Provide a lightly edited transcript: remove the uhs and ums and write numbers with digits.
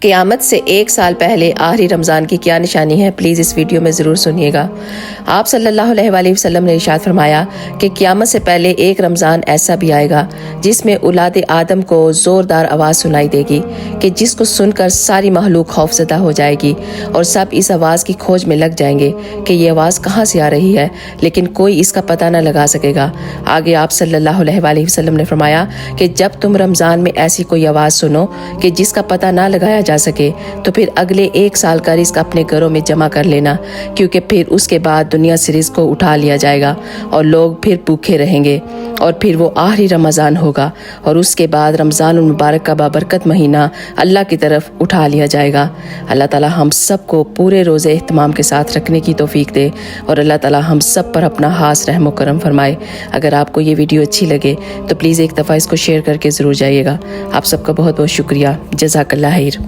قیامت سے 1 سال پہلے آخری رمضان کی کیا نشانی ہے؟ پلیز اس ویڈیو میں ضرور سنیے گا۔ آپ صلی اللہ علیہ وآلہ وسلم نے ارشاد فرمایا کہ قیامت سے پہلے ایک رمضان ایسا بھی آئے گا جس میں اولاد آدم کو زوردار آواز سنائی دے گی کہ جس کو سن کر ساری مخلوق خوف زدہ ہو جائے گی اور سب اس آواز کی کھوج میں لگ جائیں گے کہ یہ آواز کہاں سے آ رہی ہے، لیکن کوئی اس کا پتہ نہ لگا سکے گا۔ آگے آپ صلی اللہ علیہ وآلہ وسلم نے فرمایا کہ جب تم رمضان میں ایسی کوئی آواز سنو کہ جس کا پتہ نہ لگایا جا سکے تو پھر اگلے 1 سال کا رزق اپنے گھروں میں جمع کر لینا، کیونکہ پھر اس کے بعد دنیا سے رزق کو اٹھا لیا جائے گا اور لوگ پھر بھوکے رہیں گے، اور پھر وہ آخری رمضان ہوگا اور اس کے بعد رمضان المبارک کا بابرکت مہینہ اللہ کی طرف اٹھا لیا جائے گا۔ اللہ تعالی ہم سب کو پورے روزے اہتمام کے ساتھ رکھنے کی توفیق دے اور اللہ تعالی ہم سب پر اپنا خاص رحم و کرم فرمائے۔ اگر آپ کو یہ ویڈیو اچھی لگے تو پلیز ایک دفعہ اس کو شیئر کر کے ضرور جائیے گا۔ آپ سب کا بہت بہت شکریہ۔ جزاک اللہ خیر۔